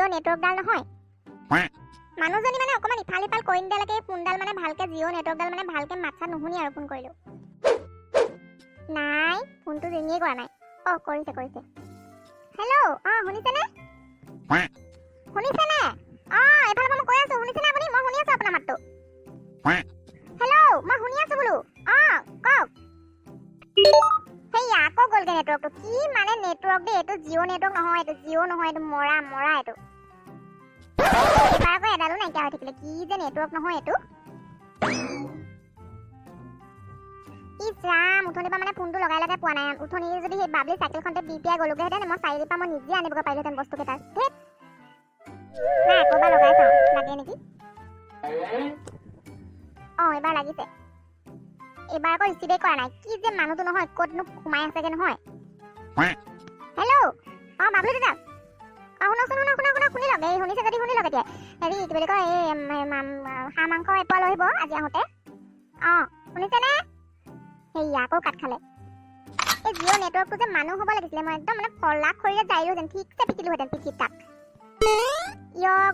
জিঅ' নেটৱৰ্কডাল নহয় মানুহজনী মানে অকমান ইফাল সিফাল কৰি নিদিয়ালৈকে ফোনডাল মানে ভালকে জিঅ' নেটৱৰ্কডাল মানে ভালকে মাথা নুশুনি আৰু ফোন কৰিলো নাই ফোনটো ৰিঙেই কৰা নাই কৰিছে হেল্ল' শুনিছেনে শুনিছেনে এফালৰ পৰা মই কৈ আছো শুনিছেনে আপুনি মই শুনি আছো আপোনাৰ মাতটো হেল্ল' মই শুনি আছো বোলো কওক হেয়া আকৌ গ'লগে নেটৱৰ্কটো কি মানে নেটৱৰ্ক দেই এইটো জিঅ' নেটৱৰ্ক নহয় এইটো মৰা এইটো এবাৰ আকৌ এডালো নাইকিয়া হৈ থাকিলে কি যে নেটৱৰ্ক নহয় এইটো ইছ ৰাম উঠনিৰ পৰা মানে ফোনটো লগাই পোৱা নাই উঠনি যদি সেই বাবলি চাইকেলখনতে বিপিয়াই গ'লোগেহেঁতেন মই চাৰিআলিৰ পৰা মই নিজে আনিবগৈ পাৰিলোহেঁতেন বস্তুকেইটা ধেত নাই আকৌ এবাৰ লগাই চাওঁ লাগে নেকি এইবাৰ লাগিছে এইবাৰ আকৌ ৰিচিভেই কৰা নাই কি যে মানুহটো নহয় ক'তনো সোমাই আছেগে নহয় হেল্ল' বাবলু দাদা শুনক শুনি লওক এই শুনিছে যদি শুনি লওক এতিয়া হেৰি কি বুলি কয় এই হাঁহ মাংস এপোৱা লৈ আহিব আজি আহোঁতে শুনিছেনে সেয়া আকৌ কাট খালে এই জিঅ' নেটৱৰ্কটো যে মানুহ হ'ব লাগিছিলে মই একদম মানে ফলাক খৰিৰে যাইলোহেঁতেন ঠিকছে পিকিলোহেঁতেন পিঠিত তাক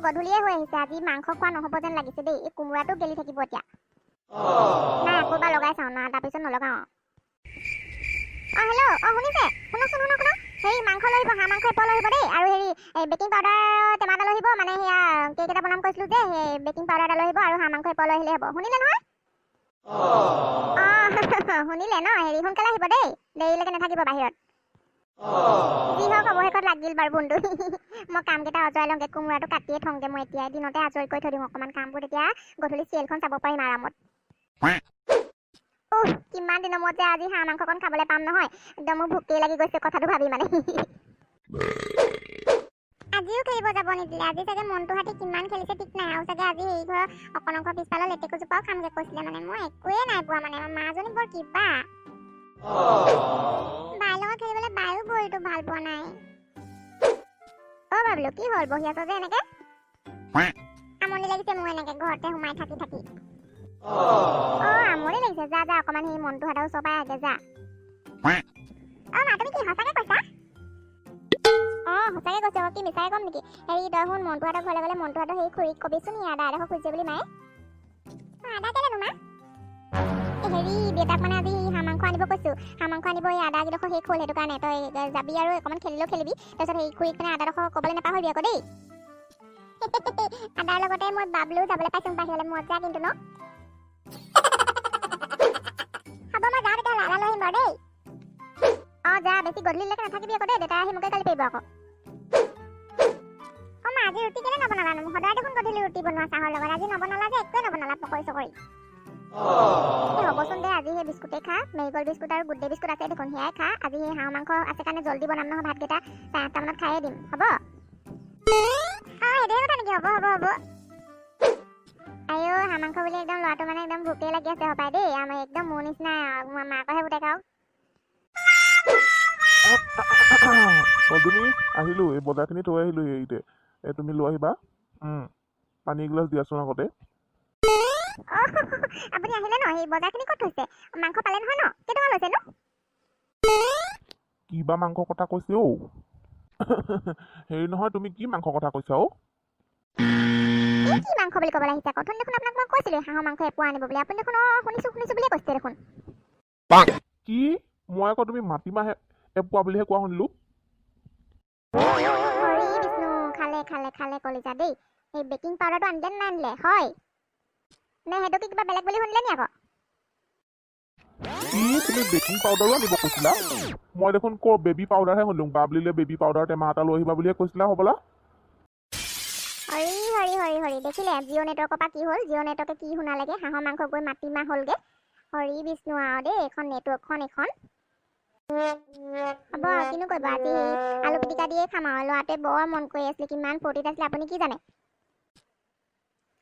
গধূলিয়ে হৈ আহিছে আজি মাংস খোৱা নহ'ব যেন লাগিছে দেই এই কোমোৰাটো গেলি থাকিব এতিয়া নাই আকৌ এবাৰ লগাই চাওঁ না তাৰপিছত নলগাওঁ হেল্ল' শুনিছে শুনক হেৰি মাংস লৈ আহিব হাঁহ মাংস এপোৱা লৈ আহিব দেই আৰু হেৰি বেকিং পাউডাৰ টেমা এটা লৈ আহিব মানে সেয়া কেক এটা বনাম কৈছিলোঁ যে সেই বেকিং পাউডাৰ এটা লৈ আহিব আৰু হাঁহ মাংস এপোৱা লৈ আহিলে হ'ব শুনিলে নহয় শুনিলে ন হেৰি সোনকালে আহিব দেই দেৰিলৈকে নাথাকিব বাহিৰত যি হওক অৱশেষত লাগিল বাৰু বন্ধু মই কামকেইটা আজৰাই লওঁগে কোমোৰাটো কাটিয়ে থওঁগে মই এতিয়া দিনতে আজৰি কৰি থৈ দিম অকণমান কামবোৰ তেতিয়া গধূলি চিৰিয়েলখন চাব পাৰিম আৰামত কিমান দিনৰ মূৰত যে আজি হাঁহ মাংসকণ খাবলৈ পাম নহয় একদম মোৰ ভোকেই লাগি গৈছে কথাটো ভাবি মানে আজিও খেলিব যাব নিদিলে আজি চাগে মনটো হাতি কিমান খেলিছে ঠিক নাই আৰু চাগে আজি এই ঘৰৰ অকণক পিছফালৰ লেটেকুজোপাও খামগে কৈছিলে মানে মই একোৱে নাই পোৱা মানে মাজনী বৰ কিবা বাৰ লগত খেলিবলৈ বায়ো ভৰিটো ভাল পোৱা নাই বাবলু কি হ'ল বহি আছ যে এনেকে আমনি লাগিছে মোৰ এনেকে ঘৰতে সোমাই থাকি আমনি লাগিছে যা অকমান সেই মনটো হাতৰ ওচৰ পাই আগে যা মা তুমি কি সঁচাকে কৈছা সঁচাকে কৈছে কি মিছাকে কম নেকি হেৰি তই শুন মনটো হাতৰ ঘৰলৈ গ'লে মনটো হাতৰ সেই খুৰীক কবিচোন আদা এডোখৰ খুজিছে বুলি মায়ে আদা কেলেনো মা হেৰি দেউতাক মানে আজি হাঁহ মাংস আনিব কৈছো হাঁহ মাংস আনিব এই আদা কেইডোখৰ শেষ হ'ল সেইটো কাৰণে তই যাবি আৰু অকণমান খেলিলেও খেলিবি তাৰপিছত সেই খুৰীক মানে আদাডোখৰ ক'বলৈ নাপাহৰিবি আকৌ দেই আদাৰ লগতে মই বাবলু যাবলৈ পাইছোঁ বাহিৰলৈ মজা কিন্তু ন হ'ব মই যাওঁ তেতিয়া আদা লৈ আহিম বাৰু দেই যা বেছি গধূলিলৈকে নাথাকিবি আকৌ দেই দেউতাই আহি মোকে গালি পাৰিব আকৌ মা আজি ৰুটি কেলে নবনালানো সদায় দেখোন গধূলি ৰুটি বনোৱা চাহৰ লগত আজি নবনালা যে একোৱে নবনালা পকৰি চকৰি হ'বচোন দে আজি সেই বিস্কুটেই খা মেৰিগ'ল্ড বিস্কুট আৰু গুড ডে বিস্কুট আছে দেখোন সেয়াই খা আজি সেই হাঁহ মাংস আছে কাৰণে জল্দি বনাম নহয় ভাতকেইটা 8টা মানত খায়ে দিম হ'ব সেইটোৱে কথা নেকি হ'ব আইঅ হাঁহ মাংস বুলি একদম ল'ৰাটো মানে একদম ভোকেই লাগি আছে হপাই দেই আমাৰ একদম মোৰ নিচিনা মাকৰহে পুতেক আৰু মাজনী আহিলো এই বজাৰখিনি থৈ আহিলো হেৰিতে তুমি লৈ আহিবা পানী এগিলাচ দিয়াচোন আগতে আপুনি আহিলে ন সেই বজাৰখিনি ক'ত থৈছে মাংস পালে নহয় ন কেইটকা লৈছে নো কিবা মাংস কথা কৈছে হেৰি নহয় তুমি কি মাংস কথা কৈছা কি মাংস বুলি ক'বলৈ আহিছে আকৌ দেখোন আপোনাক মই কৈছিলোঁ হাঁহৰ মাংস এপোৱা আনিব বুলি আপুনি দেখোন শুনিছোঁ বুলিয়ে কৈছে দেখোন কি মই আকৌ তুমি মাটিমাহ এপোৱা বুলিহে কোৱা শুনিলো বিষ্ণু খালে কলিজা দেই এই বেকিং পাউডাৰটো আনিলে নানিলে হয় নে সেইটো কি কিবা বেলেগ বুলি শুনিলে নি আকৌ তুমি বেকিং পাউডাৰো আনিব কৈছিলা মই দেখোন বেবী পাউডাৰহে শুনিলো বাবলিলে বেবী পাউডাৰ টেমা এটা লৈ আহিবা বুলিয়ে কৈছিলা হ'বলা হৰি দেখিলে জিঅ' নেটৱৰ্কৰ পৰা কি হ'ল জিঅ' নেটৱৰ্কে কি শুনালেগে হাঁহৰ মাংস গৈ মাটিমাহ হ'লগে হৰি বিষ্ণু আৰু দেই এইখন নেটৱৰ্কখন হ'ব কিনো কৰিব আজি আলু পিটিকা দিয়ে খাম আৰু ল'ৰাটোৱে বৰ মন কৰি আছিলে কিমান ফূৰ্তিত আছিলে আপুনি কি জানে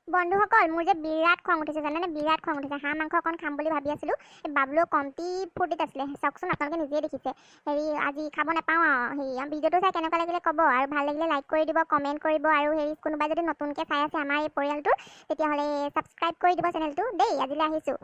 বন্ধুসকল মোৰ যে বিৰাট খং উঠিছে জানেনে বিৰাট খং উঠিছে হাঁহ মাংস অকণ খাম বুলি ভাবি আছিলোঁ এই বাবলু কমটি ফূৰ্তিত আছিলে চাওকচোন আপোনালোকে নিজেই দেখিছে হেৰি আজি খাব নাপাওঁ আৰু হেৰি ভিডিঅ'টো চাই কেনেকুৱা লাগিলে ক'ব আৰু ভাল লাগিলে লাইক কৰি দিব কমেণ্ট কৰিব আৰু হেৰি কোনোবাই যদি নতুনকৈ চাই আছে আমাৰ এই পৰিয়ালটো তেতিয়াহ'লে ছাবস্ক্ৰাইব কৰি দিব চেনেলটো দেই আজিলৈ আহিছোঁ